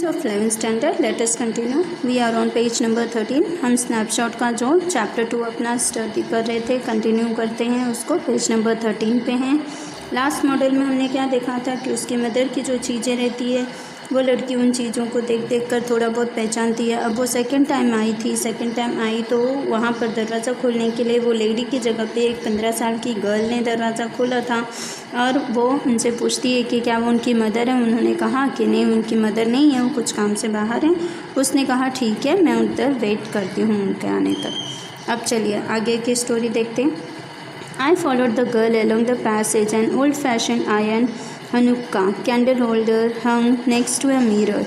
Of 11th standard let us continue. We are on page number 13। हम snapshot का जो chapter 2 अपना study कर रहे थे कंटिन्यू करते हैं उसको। पेज नंबर 13 पे हैं। लास्ट मॉडल में हमने क्या देखा था कि उसकी मदर की जो चीज़ें रहती है वो लड़की उन चीज़ों को देख देख कर थोड़ा बहुत पहचानती है। अब वो सेकंड टाइम आई तो वहाँ पर दरवाज़ा खोलने के लिए वो लेडी की जगह पे एक 15 साल की गर्ल ने दरवाज़ा खोला था और वो उनसे पूछती है कि क्या वो उनकी मदर है। उन्होंने कहा कि नहीं, उनकी मदर नहीं है, वो कुछ काम से बाहर हैं। उसने कहा ठीक है, मैं उधर वेट करती हूँ उनके आने तक। अब चलिए आगे की स्टोरी देखते हैं। I followed the girl along the passage. An old-fashioned iron Hanukkah candle holder hung next to a mirror.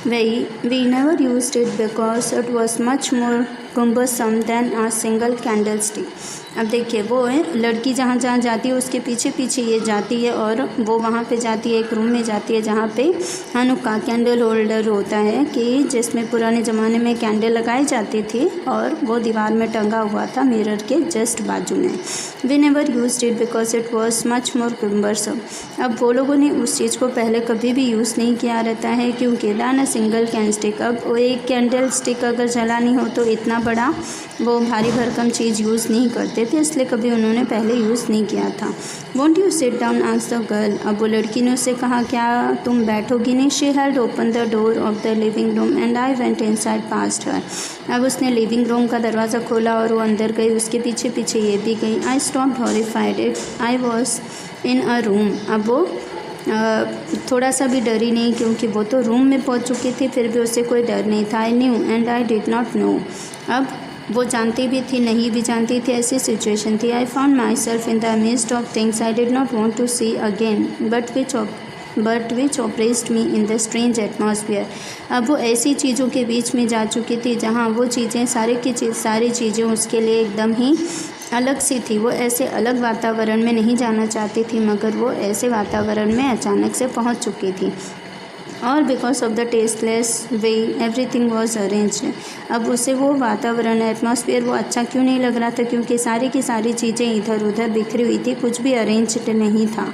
We never used it because it was much more cumbersome than a single candlestick. अब देखिए वो लड़की जहाँ जहाँ जाती है उसके पीछे पीछे ये जाती है और वो वहाँ पे जाती है, एक रूम में जाती है जहाँ पे हनुक्का कैंडल होल्डर होता है कि जिसमें पुराने ज़माने में कैंडल लगाई जाती थी और वो दीवार में टंगा हुआ था मिरर के जस्ट बाजू में। We never used it because it was much more cumbersome. अब वो लोगों ने उस चीज़ को पहले कभी भी यूज़ नहीं किया रहता है क्योंकि लाना सिंगल कैंडल स्टिक। अब वो एक कैंडल स्टिक अगर जलानी हो तो इतना बड़ा वो भारी भरकम चीज़ यूज़ नहीं करते थे, इसलिए कभी उन्होंने पहले यूज़ नहीं किया था। Want you sit down asked the girl. अब वो लड़की ने उससे कहा क्या तुम बैठोगी नहीं। She held open the door of the living room and I went inside past her. अब उसने लिविंग रूम का दरवाज़ा खोला और वो अंदर गई, उसके पीछे पीछे ये भी गई। I stopped horrified it I was in a room. अब वो थोड़ा सा भी डरी नहीं क्योंकि वो तो रूम में पहुंच चुकी थी, फिर भी उससे कोई डर नहीं था। I knew and I did not know. अब वो जानती भी थी नहीं भी जानती थी, ऐसी सिचुएशन थी। I found myself in the mist of things I did not want to see again but which oppressed me in the strange atmosphere. अब वो ऐसी चीज़ों के बीच में जा चुकी थी जहाँ वो चीज़ें सारी चीज़ें उसके लिए एकदम ही अलग सी थी। वो ऐसे अलग वातावरण में नहीं जाना चाहती थी मगर वो ऐसे वातावरण में अचानक से पहुंच चुकी थी। और because of the tasteless way everything was arranged. अब उसे वो वातावरण एटमॉस्फेयर वो अच्छा क्यों नहीं लग रहा था क्योंकि सारी की सारी चीज़ें इधर उधर बिखरी हुई थी, कुछ भी अरेंज्ड नहीं था।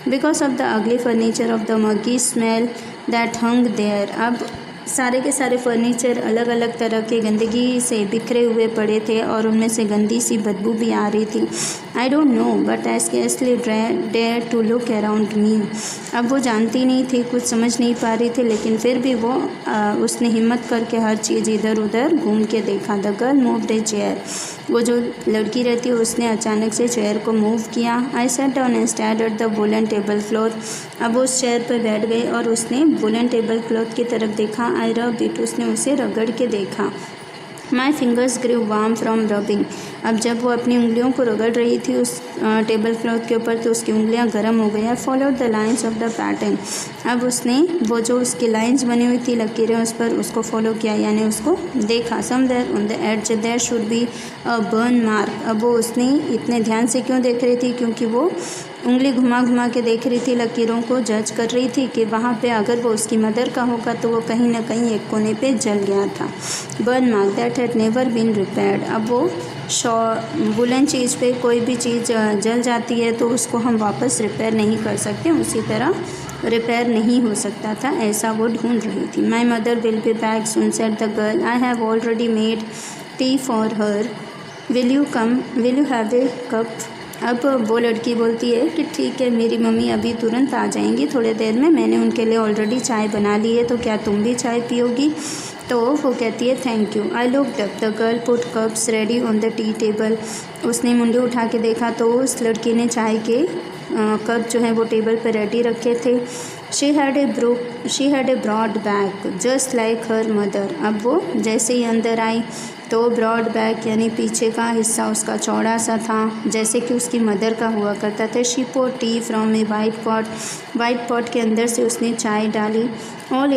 Because of the ugly furniture of the muggy smell that hung there. अब सारे के सारे फर्नीचर अलग अलग तरह के गंदगी से बिखरे हुए पड़े थे और उनमें से गंदी सी बदबू भी आ रही थी। I don't know but I scarcely dare to look around me. अब वो जानती नहीं थी, कुछ समझ नहीं पा रही थी, लेकिन फिर भी वो उसने हिम्मत करके हर चीज़ इधर उधर घूम के देखा। The girl moved a chair. वो जो लड़की रहती है उसने अचानक से चेयर को मूव किया। I sat down and stared at the woollen tablecloth. अब वो उस चेयर पर बैठ गई और उसने वुलन टेबल क्लॉथ की तरफ देखा। आई रब इट। उसने उसे रगड़ के देखा। My fingers grew warm from rubbing. अब जब वो अपनी उंगलियों को रगड़ रही थी उस टेबल क्लॉथ के ऊपर तो उसकी उंगलियां गर्म हो गई। I followed the lines of the pattern. अब उसने वो जो उसकी लाइंस बनी हुई थी लकीरें उस पर उसको फॉलो किया, यानी उसको देखा। Somewhere on the edge there should be a burn mark. अब वो उसने इतने ध्यान से क्यों देख रही थी क्योंकि वो उंगली घुमा घुमा के देख रही थी, लकीरों को जज कर रही थी कि वहाँ पे अगर वो उसकी मदर का होगा तो वो कहीं ना कहीं एक कोने पे जल गया था। Burn mark that had never been repaired. अब वो वुलन चीज़ पे कोई भी चीज़ जल जाती है तो उसको हम वापस रिपेयर नहीं कर सकते, उसी तरह रिपेयर नहीं हो सकता था, ऐसा वो ढूंढ रही थी। My mother will be back soon said the girl. I have already made tea for her. Will you have a cup. अब वो लड़की बोलती है कि ठीक है, मेरी मम्मी अभी तुरंत आ जाएंगी थोड़ी देर में, मैंने उनके लिए ऑलरेडी चाय बना ली है, तो क्या तुम भी चाय पियोगी। तो वो कहती है thank you. I looked up. The girl put cups ready on the tea table. उसने मुंडी उठा के देखा तो उस लड़की ने चाय के कप जो है वो टेबल पर रेडी रखे थे। She had a broad bag just like her mother. अब वो जैसे ही अंदर आई तो ब्रॉड बैग यानी पीछे का हिस्सा उसका चौड़ा सा था जैसे कि उसकी मदर का हुआ करता था। She poured tea from a white pot के अंदर से उसने चाय डाली। All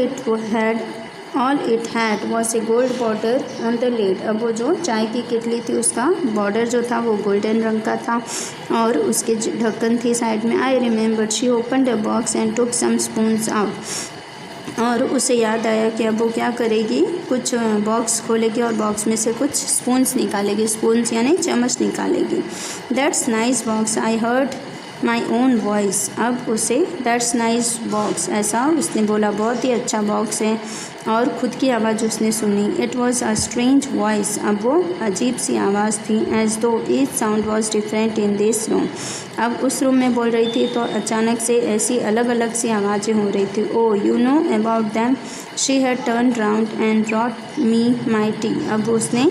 it had was a gold border on the lid. अब वो जो चाय की केतली थी उसका बॉर्डर जो था वो गोल्डन रंग का था और उसके ढक्कन थी साइड में। I remembered she opened a box and took some spoons out. और उसे याद आया कि अब वो क्या करेगी, कुछ बॉक्स खोलेगी और बॉक्स में से कुछ स्पून्स निकालेगी। स्पून्स यानी चम्मच निकालेगी। That's nice box. I heard my own voice. अब उसे दैट्स नाइस बॉक्स, ऐसा उसने बोला, बहुत ही अच्छा बॉक्स है, और ख़ुद की आवाज़ उसने सुनी। It was a strange voice, अब वो अजीब सी आवाज़ थी। एज दो each sound was different in this room, अब उस रूम में बोल रही थी तो अचानक से ऐसी अलग अलग सी आवाज़ें हो रही थी। Oh you know about them, she had turn round and brought me my tea. अब उसने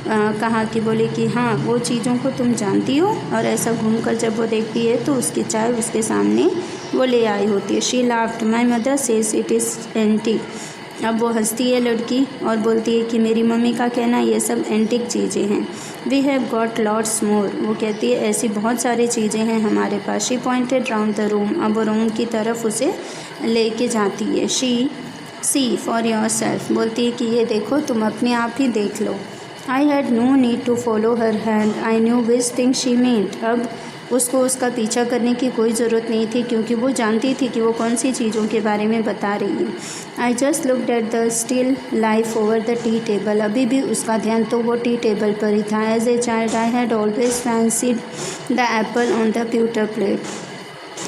कहा कि बोले कि हाँ, वो चीज़ों को तुम जानती हो, और ऐसा घूमकर जब वो देखती है तो उसकी चाय उसके सामने वो ले आई होती है। She laughed, my mother says it is antique. अब वो हंसती है लड़की और बोलती है कि मेरी मम्मी का कहना ये सब एंटिक चीज़ें हैं। We have got lots more, वो कहती है ऐसी बहुत सारी चीज़ें हैं हमारे पास। She pointed round the room, अब वो रूम की तरफ उसे लेके जाती है। सी फॉर योर सेल्फ, बोलती है कि ये देखो, तुम अपने आप ही देख लो। I had no need to follow her hand, I knew which thing she meant. अब उसको उसका पीछा करने की कोई ज़रूरत नहीं थी, क्योंकि वो जानती थी कि वो कौन सी चीज़ों के बारे में बता रही है। I just looked at the still life over the tea table, अभी भी उसका ध्यान तो वो टी टेबल पर ही था। As a child I had always fancied the apple on the pewter plate.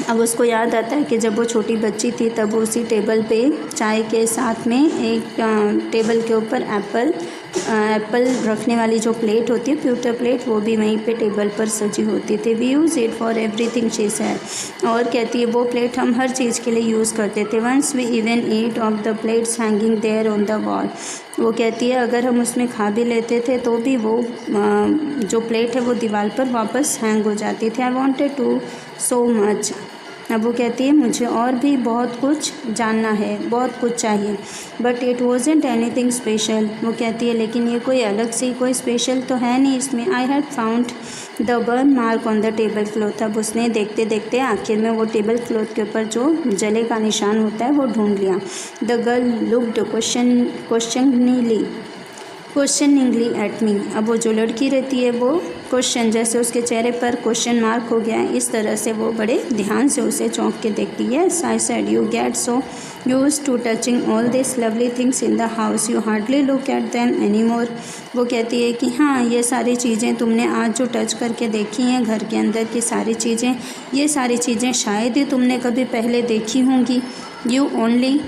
अब उसको याद आता है कि जब वो छोटी बच्ची थी तब उसी टेबल पे चाय के साथ में एक टेबल के ऊपर एप्पल रखने वाली जो प्लेट होती है, प्यूटर प्लेट, वो भी वहीं पे टेबल पर सजी होती थी। We use it for everything she said, और कहती है वो प्लेट हम हर चीज़ के लिए यूज़ करते थे। Once we even eat off the plates hanging there on the wall, वो कहती है अगर हम उसमें खा भी लेते थे तो भी वो जो प्लेट है वो दीवार पर वापस हैंग हो जाती थी। I wanted to so much, अब वो कहती है मुझे और भी बहुत कुछ जानना है, बहुत कुछ चाहिए। But it wasn't anything special, वो कहती है लेकिन ये कोई अलग से कोई स्पेशल तो है नहीं इसमें। I had found the burn mark on the table cloth, अब उसने देखते देखते आखिर में वो टेबल क्लॉथ के ऊपर जो जले का निशान होता है वो ढूंढ लिया। The girl looked questioningly at me, अब वो जो लड़की रहती है वो क्वेश्चन, जैसे उसके चेहरे पर क्वेश्चन मार्क हो गया है, इस तरह से वो बड़े ध्यान से उसे चौंक के देखती है। I said you get so used to touching all this lovely things in the house, you hardly look at them any more. वो कहती है कि हाँ, ये सारी चीज़ें तुमने आज जो टच करके देखी हैं, घर के अंदर की सारी चीज़ें, ये सारी चीज़ें शायद ही तुमने कभी पहले देखी होंगी। You only